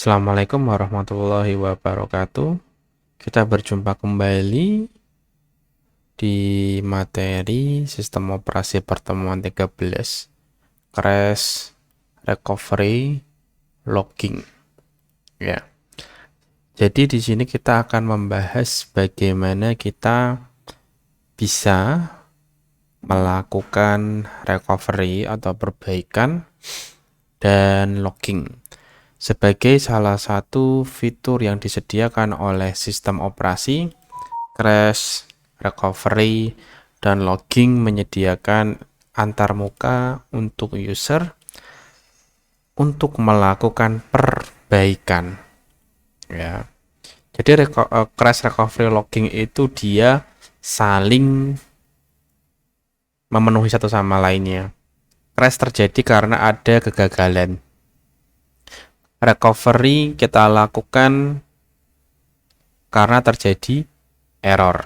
Assalamualaikum warahmatullahi wabarakatuh. Kita berjumpa kembali di materi sistem operasi pertemuan 13, crash, recovery, logging. Ya. Jadi di sini kita akan membahas bagaimana kita bisa melakukan recovery atau perbaikan dan logging sebagai salah satu fitur yang disediakan oleh sistem operasi. Crash, recovery, dan logging menyediakan antarmuka untuk user untuk melakukan perbaikan. Ya. Jadi crash, recovery, logging itu dia saling memenuhi satu sama lainnya. Crash terjadi karena ada kegagalan. Recovery kita lakukan karena terjadi error.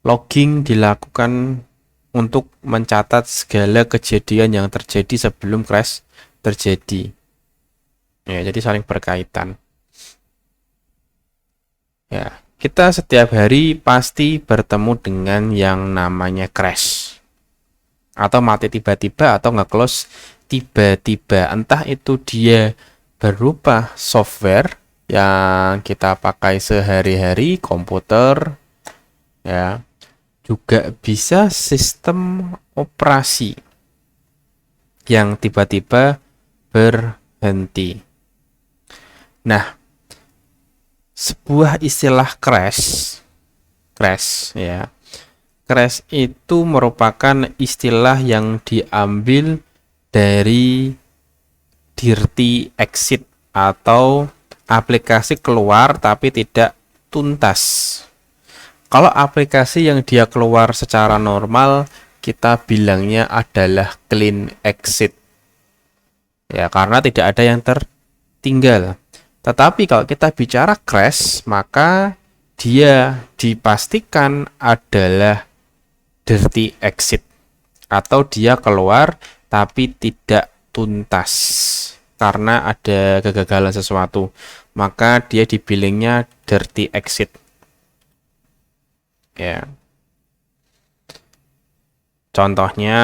Logging dilakukan untuk mencatat segala kejadian yang terjadi sebelum crash terjadi. Ya, jadi saling berkaitan. Ya, kita setiap hari pasti bertemu dengan yang namanya crash. Atau mati tiba-tiba atau nge-close tiba-tiba. Entah itu dia berupa software yang kita pakai sehari-hari, komputer, ya, juga bisa sistem operasi yang tiba-tiba berhenti. Nah, sebuah istilah crash ya, crash itu merupakan istilah yang diambil dari dirty exit atau aplikasi keluar tapi tidak tuntas. Kalau aplikasi yang dia keluar secara normal, kita bilangnya adalah clean exit. Ya, karena tidak ada yang tertinggal. Tetapi kalau kita bicara crash, maka dia dipastikan adalah dirty exit atau dia keluar tapi tidak tuntas karena ada kegagalan sesuatu, maka dia dibilangnya dirty exit. Ya. Contohnya,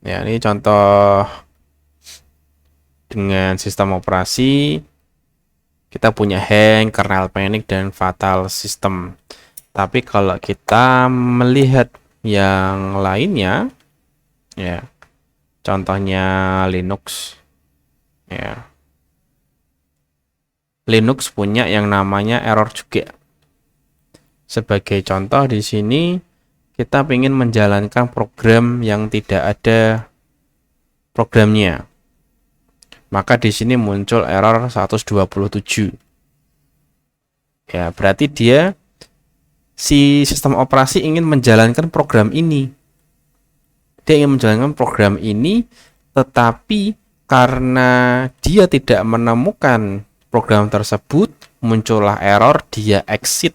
ya ini contoh dengan sistem operasi, kita punya hang, kernel panic, dan fatal system. Tapi kalau kita melihat yang lainnya, ya, contohnya Linux, ya, Linux punya yang namanya error juga. Sebagai contoh di sini, kita ingin menjalankan program yang tidak ada programnya. Maka di sini muncul error 127. Ya, berarti si sistem operasi ingin menjalankan program ini. Dia ingin menjalankan program ini, tetapi karena dia tidak menemukan program tersebut, muncullah error, dia exit.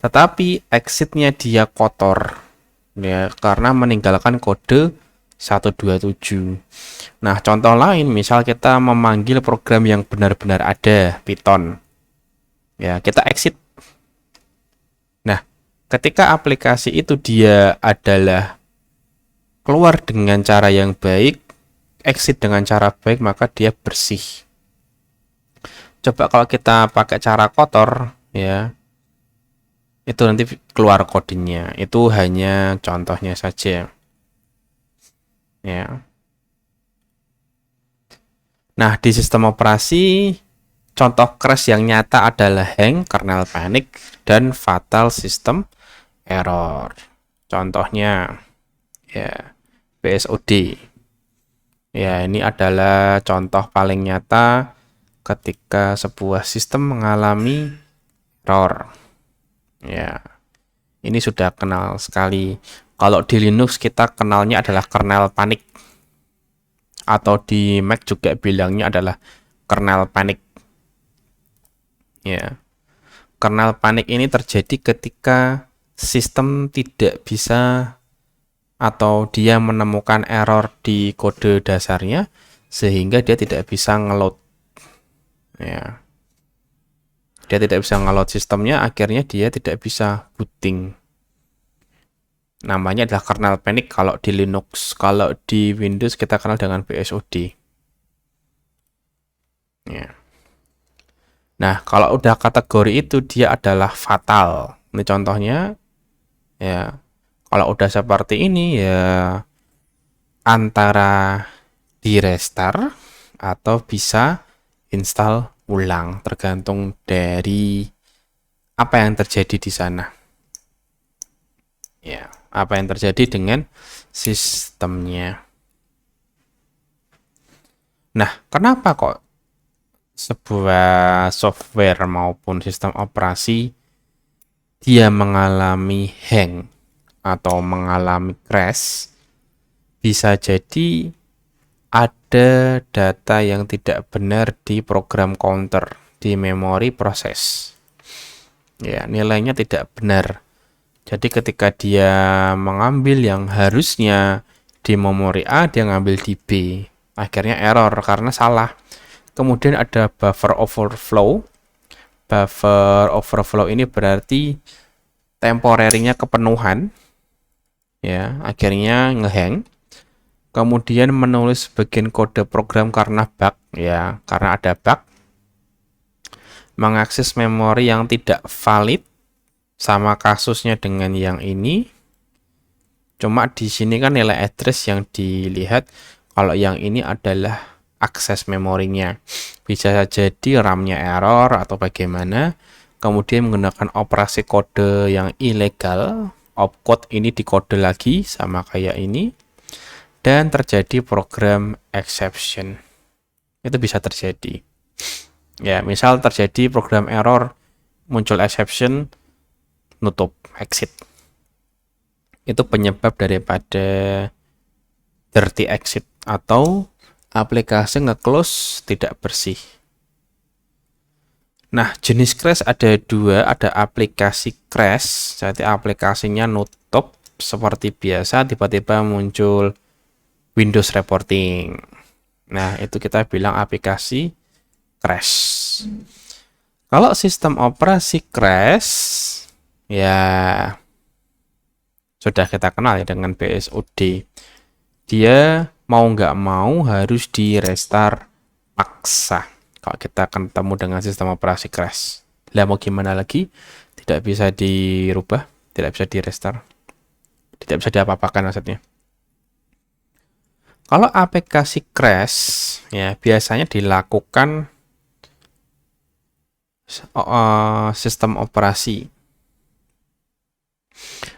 Tetapi exitnya dia kotor. Ya, karena meninggalkan kode 127. Nah, contoh lain, misal kita memanggil program yang benar-benar ada, Python. Ya, kita exit. Nah, ketika aplikasi itu dia adalah keluar dengan cara yang baik, exit dengan cara baik, maka dia bersih. Coba kalau kita pakai cara kotor, ya, itu nanti keluar kodenya. Itu hanya contohnya saja. Ya. Nah, di sistem operasi, contoh crash yang nyata adalah hang, kernel panic, dan fatal system error. Contohnya, ya, BSOD. Ya, ini adalah contoh paling nyata ketika sebuah sistem mengalami error. Ya, ini sudah kenal sekali. Kalau di Linux kita kenalnya adalah kernel panic. Atau di Mac juga bilangnya adalah kernel panic. Ya. Kernel panic ini terjadi ketika sistem tidak bisa atau dia menemukan error di kode dasarnya sehingga dia tidak bisa ngeload Ya. Dia tidak bisa nge-load sistemnya, akhirnya dia tidak bisa booting. Namanya adalah kernel panic kalau di Linux. Kalau di Windows kita kenal dengan BSOD. Ya. Nah, kalau udah kategori itu dia adalah fatal. Ini contohnya, ya. Kalau udah seperti ini ya antara di restart atau bisa install ulang, tergantung dari apa yang terjadi di sana. Ya, apa yang terjadi dengan sistemnya. Nah, kenapa kok sebuah software maupun sistem operasi dia mengalami hang atau mengalami crash? Bisa jadi ada data yang tidak benar di program counter, di memori proses. Ya, nilainya tidak benar. Jadi ketika dia mengambil yang harusnya di memori A, dia ngambil di B. Akhirnya error karena salah. Kemudian ada buffer overflow. Buffer overflow ini berarti temporary-nya kepenuhan. Ya, akhirnya ngehang. Kemudian menulis bagian kode program karena bug, ya, karena ada bug. Mengakses memori yang tidak valid, sama kasusnya dengan yang ini. Cuma di sini kan nilai address yang dilihat, kalau yang ini adalah akses memorinya. Bisa jadi RAM-nya error atau bagaimana. Kemudian menggunakan operasi kode yang ilegal, opcode ini dikode lagi sama kayak ini. Dan terjadi program exception. Itu bisa terjadi. Ya, misal terjadi program error, muncul exception, nutup, exit. Itu penyebab daripada dirty exit atau aplikasi nge-close tidak bersih. Nah, jenis crash ada dua, ada aplikasi crash, jadi aplikasinya nutup seperti biasa, tiba-tiba muncul Windows reporting. Nah, itu kita bilang aplikasi crash. Kalau sistem operasi crash, ya sudah kita kenal ya dengan BSOD. Dia mau nggak mau harus di restart paksa. Kalau kita ketemu dengan sistem operasi crash. Lah mau gimana lagi? Tidak bisa dirubah, tidak bisa di restart. Tidak bisa diapa-apakan maksudnya. Kalau aplikasi crash, ya biasanya dilakukan sistem operasi.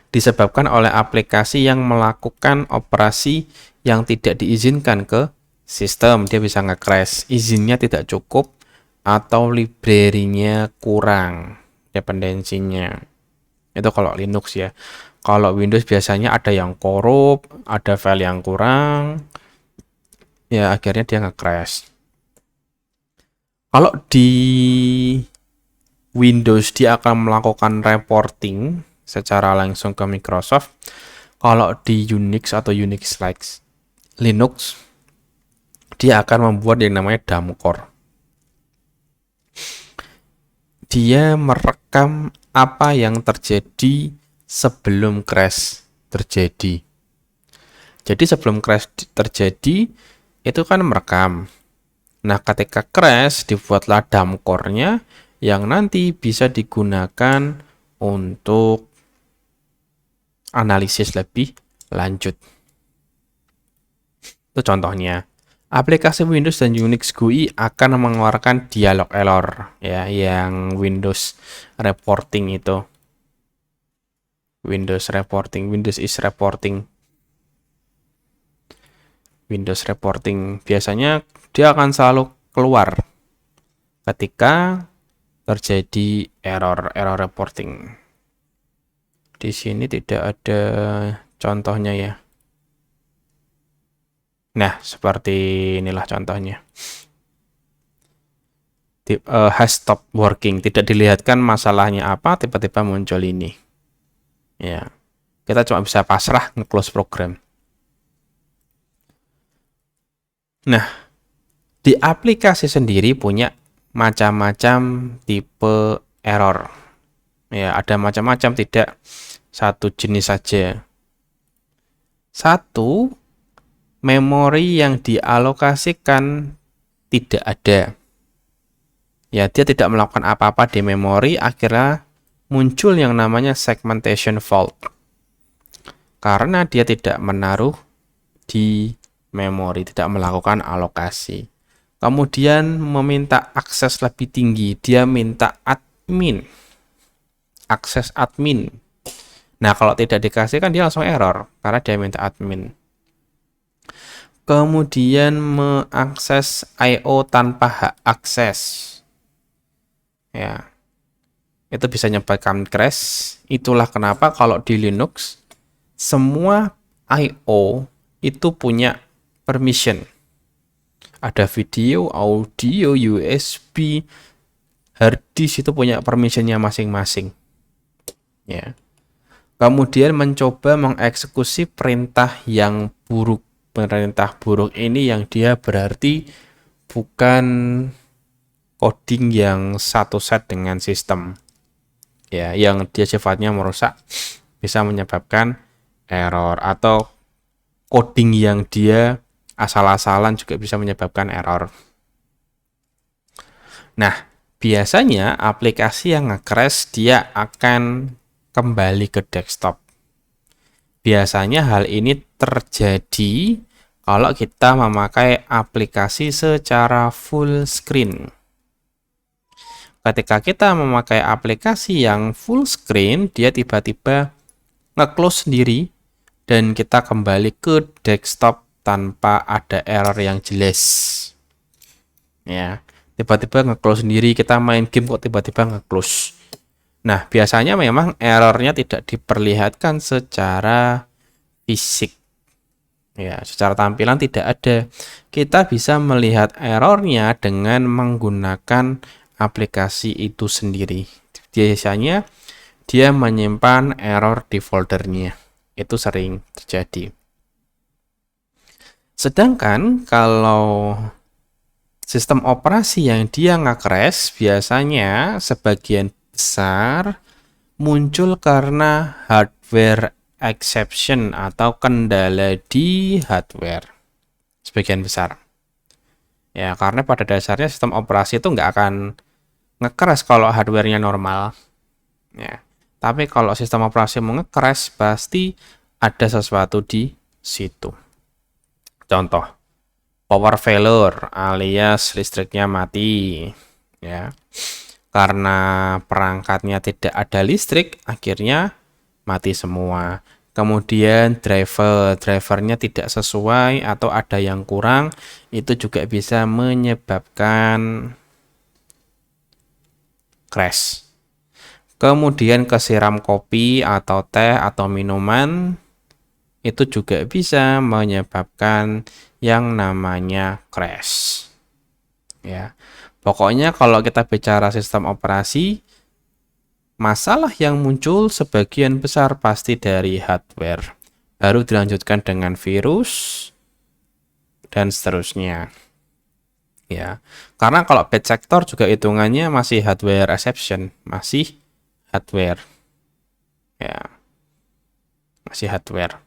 Disebabkan oleh aplikasi yang melakukan operasi yang tidak diizinkan ke sistem. Dia bisa nge-crash, izinnya tidak cukup, atau library-nya kurang, dependensinya. Itu kalau Linux ya. Kalau Windows biasanya ada yang korup, ada file yang kurang, ya akhirnya dia nge-crash. Kalau di Windows dia akan melakukan reporting secara langsung ke Microsoft. Kalau di Unix atau Unix like Linux, dia akan membuat yang namanya dumcore. Dia merekam apa yang terjadi sebelum crash terjadi. Jadi sebelum crash terjadi, itu kan merekam. Nah, ketika crash, dibuatlah dumcore-nya yang nanti bisa digunakan untuk analisis lebih lanjut. Itu contohnya. Aplikasi Windows dan Unix GUI akan mengeluarkan dialog error ya, yang Windows reporting itu. Windows reporting, Windows is reporting. Windows reporting biasanya dia akan selalu keluar ketika terjadi error reporting. Di sini tidak ada contohnya ya. Nah, seperti inilah contohnya. Has stopped working, tidak dilihatkan masalahnya apa, tiba-tiba muncul ini. Ya, kita cuma bisa pasrah nge-close program. Nah, di aplikasi sendiri punya macam-macam tipe error. Ya, ada macam-macam, tidak satu jenis saja. Satu, memori yang dialokasikan tidak ada. Ya, dia tidak melakukan apa-apa di memori, akhirnya muncul yang namanya segmentation fault. Karena dia tidak menaruh di memori, tidak melakukan alokasi. Kemudian meminta akses lebih tinggi, dia minta admin, akses admin. Nah, kalau tidak dikasih kan dia langsung error, karena dia minta admin. Kemudian mengakses I/O tanpa hak akses. Ya, itu bisa menyebabkan crash. Itulah kenapa kalau di Linux semua I/O itu punya permission. Ada video, audio, USB, hard disk itu punya permissionnya masing-masing. Ya. Kemudian mencoba mengeksekusi perintah yang buruk. Perintah buruk ini yang dia berarti bukan coding yang satu set dengan sistem. Ya, yang dia sifatnya merusak, bisa menyebabkan error, atau coding yang dia asal-asalan juga bisa menyebabkan error. Nah, biasanya aplikasi yang nge-crash dia akan kembali ke desktop. Biasanya hal ini terjadi kalau kita memakai aplikasi secara full screen. Ketika kita memakai aplikasi yang full screen, dia tiba-tiba nge-close sendiri dan kita kembali ke desktop tanpa ada error yang jelas. Ya, tiba-tiba nge-close sendiri, kita main game kok tiba-tiba nge-close. Nah, biasanya memang errornya tidak diperlihatkan secara fisik. Ya, secara tampilan tidak ada. Kita bisa melihat errornya dengan menggunakan aplikasi itu sendiri. Biasanya dia menyimpan error di foldernya. Itu sering terjadi. Sedangkan kalau sistem operasi yang dia nge-crash biasanya sebagian besar muncul karena hardware exception atau kendala di hardware. Sebagian besar. Ya, karena pada dasarnya sistem operasi itu nggak akan nge-crash kalau hardware-nya normal. Ya. Tapi kalau sistem operasi mau nge-crash, pasti ada sesuatu di situ. Contoh, power failure alias listriknya mati. Ya. Karena perangkatnya tidak ada listrik, akhirnya mati semua. Kemudian drivernya tidak sesuai atau ada yang kurang, itu juga bisa menyebabkan crash. Kemudian kesiram kopi atau teh atau minuman, itu juga bisa menyebabkan yang namanya crash. Ya. Pokoknya kalau kita bicara sistem operasi, masalah yang muncul sebagian besar pasti dari hardware. Baru dilanjutkan dengan virus dan seterusnya. Ya. Karena kalau bad sector juga hitungannya masih hardware exception, masih hardware. Ya. Masih hardware.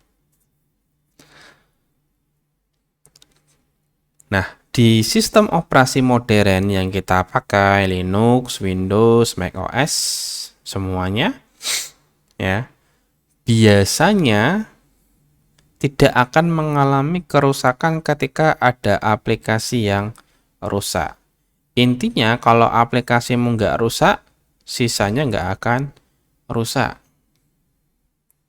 Nah, di sistem operasi modern yang kita pakai, Linux, Windows, macOS, semuanya, ya, biasanya tidak akan mengalami kerusakan ketika ada aplikasi yang rusak. Intinya, kalau aplikasimu nggak rusak, sisanya nggak akan rusak.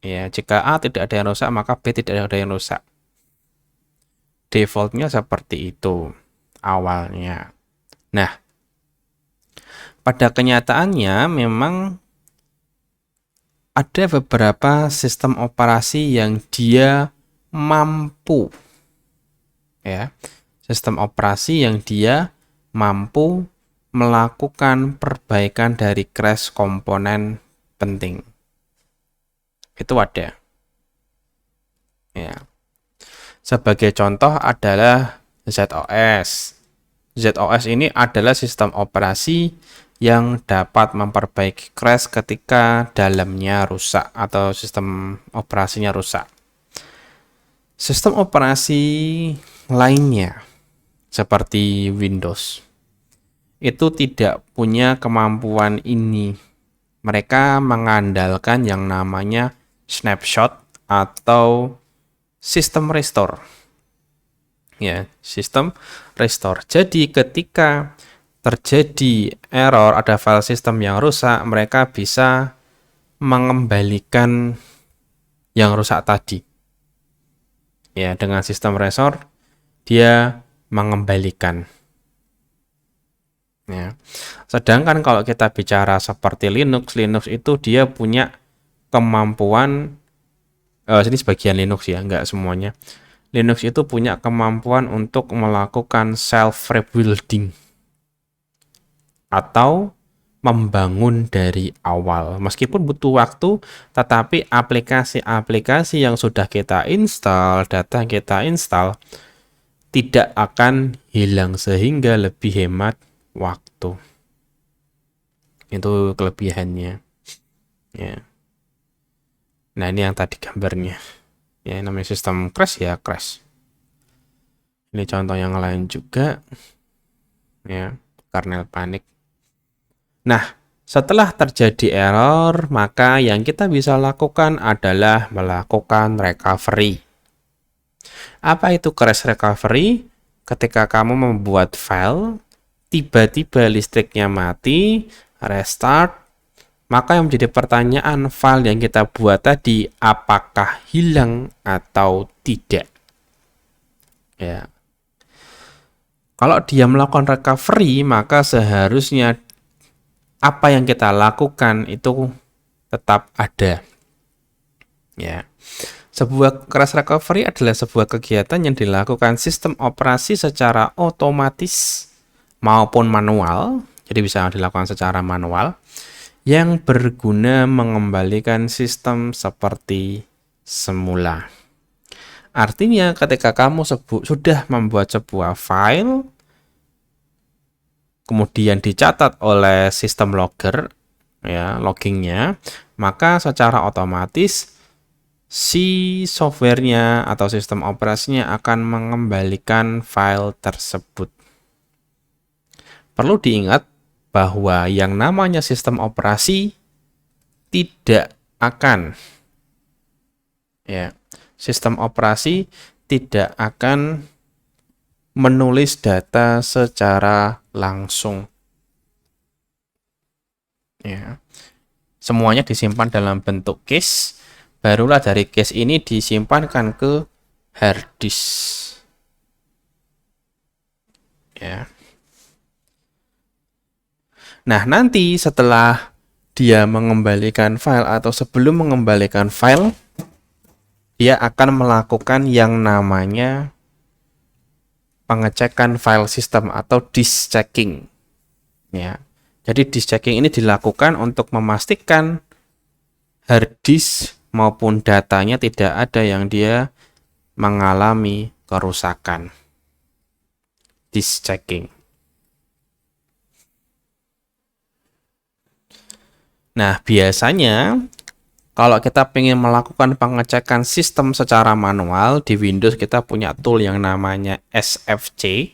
Ya, jika A tidak ada yang rusak, maka B tidak ada yang rusak. Defaultnya seperti itu awalnya. Nah, pada kenyataannya memang ada beberapa sistem operasi yang dia mampu, ya, sistem operasi yang dia mampu melakukan perbaikan dari crash komponen penting. Itu ada. Ya. Sebagai contoh adalah ZOS. ZOS ini adalah sistem operasi yang dapat memperbaiki crash ketika dalamnya rusak atau sistem operasinya rusak. Sistem operasi lainnya seperti Windows itu tidak punya kemampuan ini. Mereka mengandalkan yang namanya snapshot atau sistem restore. Ya, sistem restore. Jadi ketika terjadi error, ada file sistem yang rusak, mereka bisa mengembalikan yang rusak tadi. Ya, dengan sistem restore dia mengembalikan. Ya. Sedangkan kalau kita bicara seperti Linux itu dia punya kemampuan, ini sebagian Linux ya, nggak semuanya. Linux itu punya kemampuan untuk melakukan self-rebuilding atau membangun dari awal. Meskipun butuh waktu, tetapi aplikasi-aplikasi yang sudah kita install, data kita install, tidak akan hilang sehingga lebih hemat waktu. Itu kelebihannya. Ya. Nah, ini yang tadi gambarnya. Ya, namanya sistem crash ya crash. Ini contoh yang lain juga. Ya, kernel panik. Nah, setelah terjadi error, maka yang kita bisa lakukan adalah melakukan recovery. Apa itu crash recovery? Ketika kamu membuat file, tiba-tiba listriknya mati, restart, maka yang menjadi pertanyaan, file yang kita buat tadi apakah hilang atau tidak? Ya. Kalau dia melakukan recovery, maka seharusnya apa yang kita lakukan itu tetap ada. Ya. Sebuah crash recovery adalah sebuah kegiatan yang dilakukan sistem operasi secara otomatis maupun manual. Jadi bisa dilakukan secara manual yang berguna mengembalikan sistem seperti semula. Artinya ketika kamu sudah membuat sebuah file, kemudian dicatat oleh sistem logger, ya, loggingnya, maka secara otomatis si softwarenya atau sistem operasinya akan mengembalikan file tersebut. Perlu diingat bahwa yang namanya sistem operasi tidak akan, ya, sistem operasi tidak akan menulis data secara langsung. Ya. Semuanya disimpan dalam bentuk cache, barulah dari cache ini disimpankan ke hard disk. Ya. Nah, nanti setelah dia mengembalikan file atau sebelum mengembalikan file, dia akan melakukan yang namanya pengecekan file system atau disk checking. Ya. Jadi disk checking ini dilakukan untuk memastikan hard disk maupun datanya tidak ada yang dia mengalami kerusakan. Disk checking. Nah, biasanya kalau kita ingin melakukan pengecekan sistem secara manual, di Windows kita punya tool yang namanya SFC,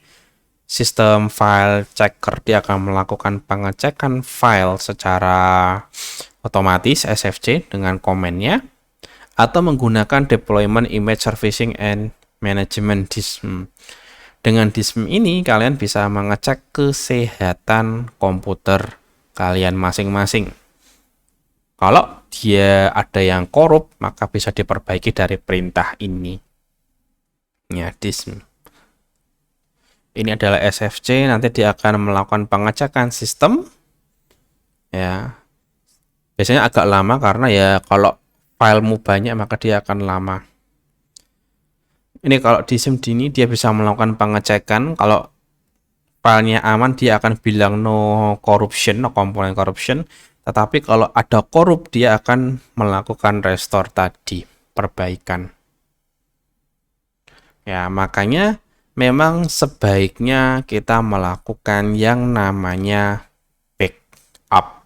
System File Checker. Dia akan melakukan pengecekan file secara otomatis, SFC, dengan komennya, atau menggunakan Deployment Image Servicing and Management DISM. Dengan DISM ini, kalian bisa mengecek kesehatan komputer kalian masing-masing. Kalau dia ada yang korup, maka bisa diperbaiki dari perintah ini. Ya, DISM. Ini adalah SFC, nanti dia akan melakukan pengecekan sistem. Ya. Biasanya agak lama karena ya kalau filemu banyak maka dia akan lama. Ini kalau DISM ini dia bisa melakukan pengecekan, kalau filenya aman dia akan bilang no corruption, no component corruption. Tetapi kalau ada korup, dia akan melakukan restore tadi, perbaikan. Ya, makanya memang sebaiknya kita melakukan yang namanya backup.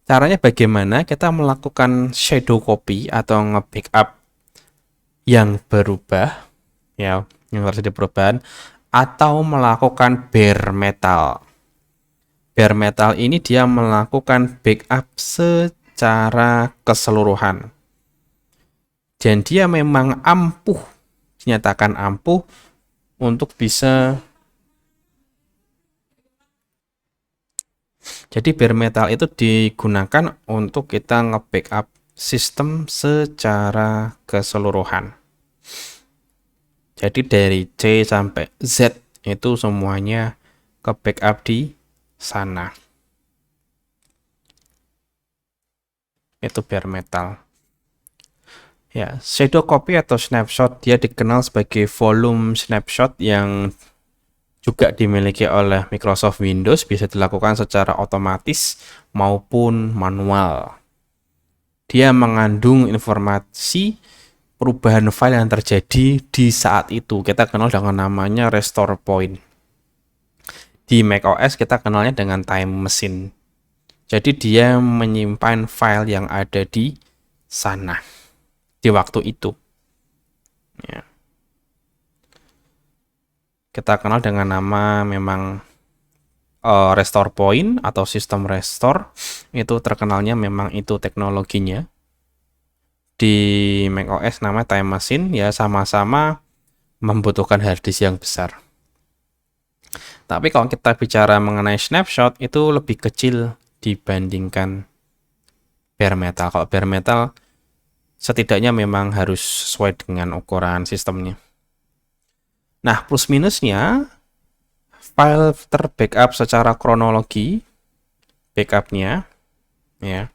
Caranya bagaimana? Kita melakukan shadow copy atau nge-backup yang berubah, ya, yang terjadi perubahan, atau melakukan bare metal. Bare metal ini dia melakukan backup secara keseluruhan. Dan dia memang ampuh, dinyatakan ampuh untuk bisa. Jadi bare metal itu digunakan untuk kita nge-backup sistem secara keseluruhan. Jadi dari C sampai Z itu semuanya ke backup di sana. Itu bare metal. Ya, shadow copy atau snapshot dia dikenal sebagai volume snapshot yang juga dimiliki oleh Microsoft Windows, bisa dilakukan secara otomatis maupun manual. Dia mengandung informasi perubahan file yang terjadi di saat itu. Kita kenal dengan namanya restore point. Di macOS kita kenalnya dengan time machine. Jadi dia menyimpan file yang ada di sana di waktu itu. Ya. Kita kenal dengan nama memang restore point atau sistem restore. Itu terkenalnya memang itu teknologinya. Di macOS namanya time machine, ya sama-sama membutuhkan hard disk yang besar. Tapi kalau kita bicara mengenai snapshot, itu lebih kecil dibandingkan bare metal. Kalau bare metal setidaknya memang harus sesuai dengan ukuran sistemnya. Nah, plus minusnya, file terbackup secara kronologi backupnya, ya.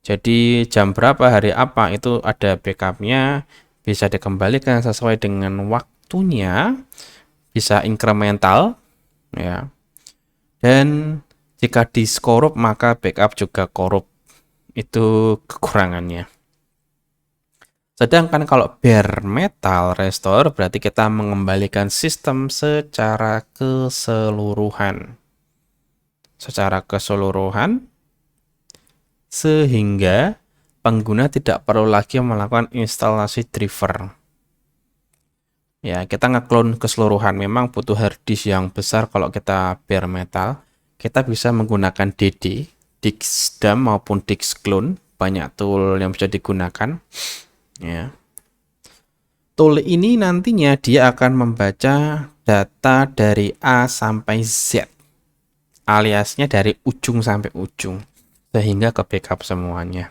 Jadi jam berapa, hari apa, itu ada backupnya, bisa dikembalikan sesuai dengan waktunya, bisa incremental, ya. Dan jika disk korup, maka backup juga korup. Itu kekurangannya. Sedangkan kalau bare metal restore berarti kita mengembalikan sistem secara keseluruhan. Secara keseluruhan sehingga pengguna tidak perlu lagi melakukan instalasi driver. Ya, kita nge-clone keseluruhan. Memang butuh hard disk yang besar kalau kita bare metal. Kita bisa menggunakan DD, disk dump maupun disk clone. Banyak tool yang bisa digunakan. Ya. Tool ini nantinya dia akan membaca data dari A sampai Z, aliasnya dari ujung sampai ujung, sehingga ke backup semuanya.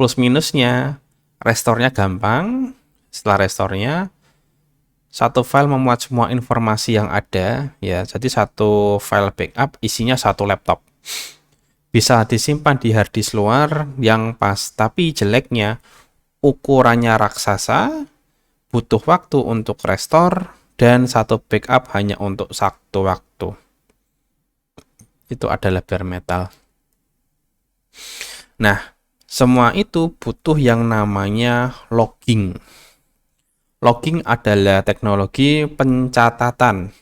Plus minusnya, restore-nya gampang. Setelah restore-nya, satu file memuat semua informasi yang ada, ya. Jadi satu file backup isinya satu laptop. Bisa disimpan di hard disk luar yang pas, tapi jeleknya ukurannya raksasa, butuh waktu untuk restore, dan satu backup hanya untuk satu waktu. Itu adalah bare metal. Nah, semua itu butuh yang namanya logging. Logging adalah teknologi pencatatan.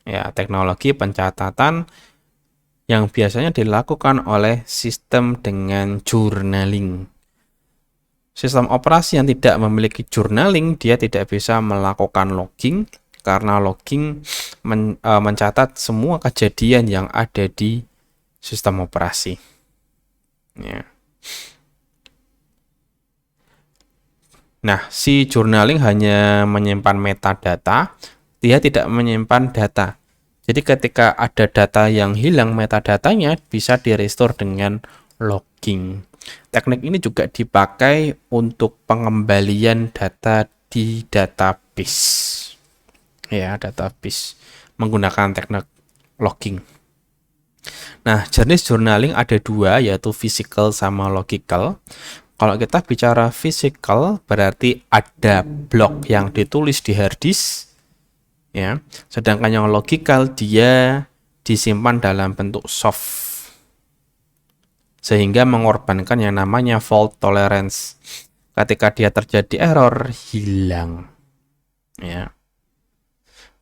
Ya, teknologi pencatatan yang biasanya dilakukan oleh sistem dengan journaling. Sistem operasi yang tidak memiliki journaling, dia tidak bisa melakukan logging, karena logging mencatat semua kejadian yang ada di sistem operasi. Ya. Nah, si journaling hanya menyimpan metadata, dia tidak menyimpan data. Jadi ketika ada data yang hilang, metadatanya bisa di-restore dengan logging. Teknik ini juga dipakai untuk pengembalian data di database. Ya, database menggunakan teknik logging. Nah, jenis journaling ada dua, yaitu physical sama logical. Kalau kita bicara physical, berarti ada blok yang ditulis di hard disk, ya. Sedangkan yang logical dia disimpan dalam bentuk soft, sehingga mengorbankan yang namanya fault tolerance. Ketika dia terjadi error, hilang. Ya.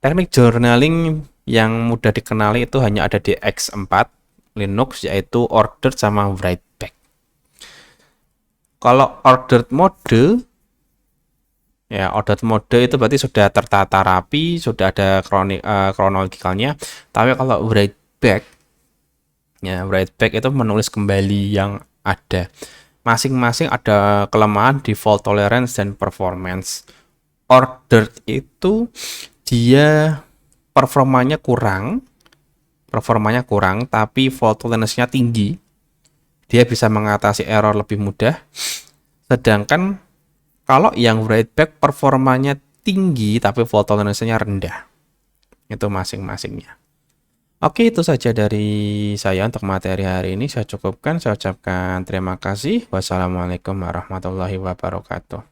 Teknik journaling yang mudah dikenali itu hanya ada di X4 Linux, yaitu ordered sama write back. Kalau ordered mode, ya ordered mode itu berarti sudah tertata rapi, sudah ada kronologikalnya. Tapi kalau write back, ya write back itu menulis kembali yang ada. Masing-masing ada kelemahan, default tolerance, dan performance. Ordered itu dia performanya kurang, tapi fault tolerance-nya tinggi. Dia bisa mengatasi error lebih mudah. Sedangkan kalau yang write back performanya tinggi, tapi fault tolerance-nya rendah. Itu masing-masingnya. Oke, itu saja dari saya untuk materi hari ini. Saya cukupkan, saya ucapkan terima kasih. Wassalamualaikum warahmatullahi wabarakatuh.